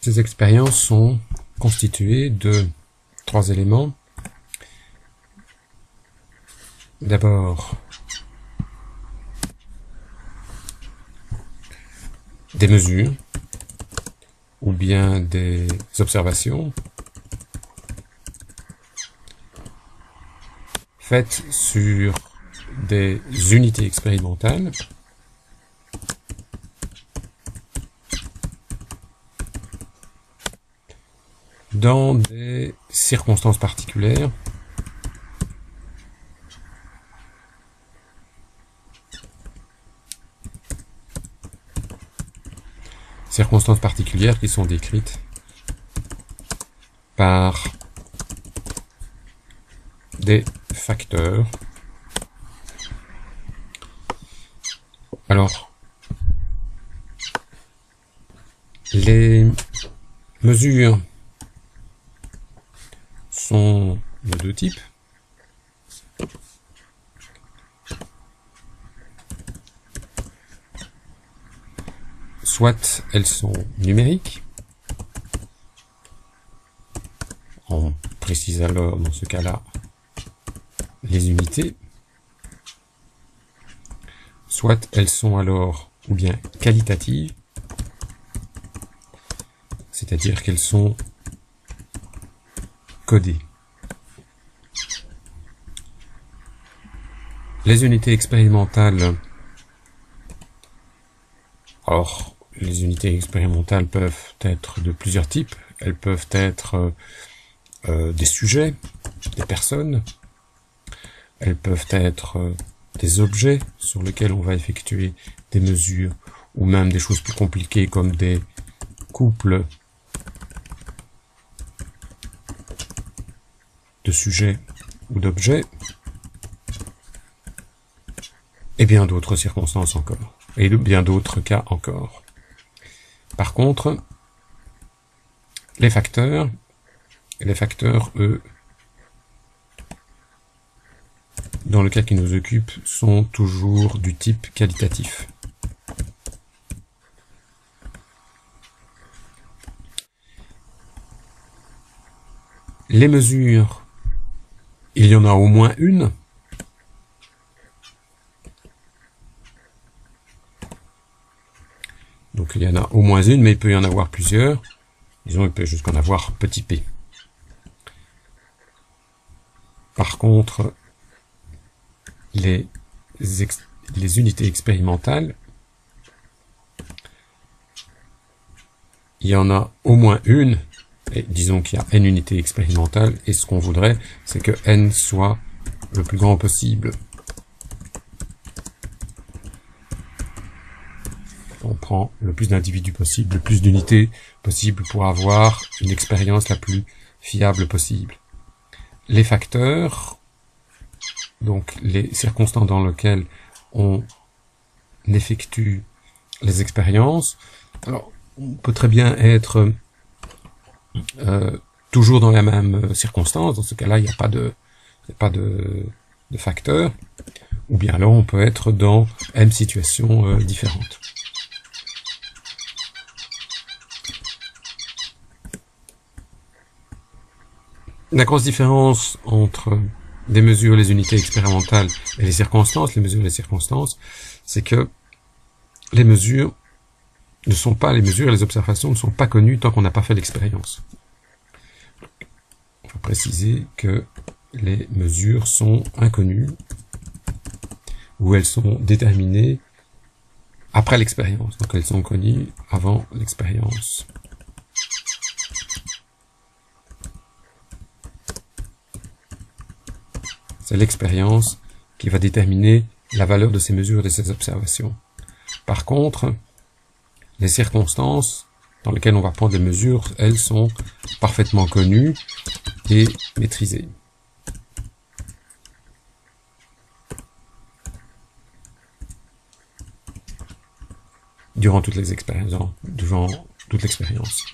ces expériences sont constituées de 3 éléments. D'abord, des mesures ou bien des observations faites sur des unités expérimentales dans des circonstances particulières qui sont décrites par des facteurs. Alors, les mesures sont de 2 types. Soit elles sont numériques, on précise alors dans ce cas-là les unités, soit elles sont alors ou bien qualitatives, c'est-à-dire qu'elles sont codées. Les unités expérimentales, alors les unités expérimentales peuvent être de plusieurs types, elles peuvent être des sujets, des personnes, elles peuvent être des objets sur lesquels on va effectuer des mesures, ou même des choses plus compliquées comme des couples de sujets ou d'objets, et bien d'autres circonstances encore, et bien d'autres cas encore. Par contre, les facteurs, eux, dans le cas qui nous occupe, sont toujours du type qualitatif. Les mesures, il y en a au moins une. Donc il y en a au moins une, mais il peut y en avoir plusieurs. Disons, il peut jusqu'en avoir petit p. Par contre, les unités expérimentales, il y en a au moins une, et disons qu'il y a n unités expérimentales, et ce qu'on voudrait, c'est que n soit le plus grand possible. On prend le plus d'individus possible, le plus d'unités possible pour avoir une expérience la plus fiable possible. Les facteurs, donc les circonstances dans lesquelles on effectue les expériences, alors on peut très bien être toujours dans la même circonstance, dans ce cas-là il n'y a pas de facteur, ou bien alors on peut être dans m situations différentes. La grosse différence entre des mesures, les unités expérimentales et les circonstances, les mesures et les circonstances, c'est que les mesures ne sont pas, les mesures et les observations ne sont pas connues tant qu'on n'a pas fait l'expérience. Il faut préciser que les mesures sont inconnues ou elles sont déterminées après l'expérience, donc elles sont connues avant l'expérience. C'est l'expérience qui va déterminer la valeur de ces mesures et de ces observations. Par contre, les circonstances dans lesquelles on va prendre des mesures, elles sont parfaitement connues et maîtrisées. Durant toutes les expériences, durant toute l'expérience.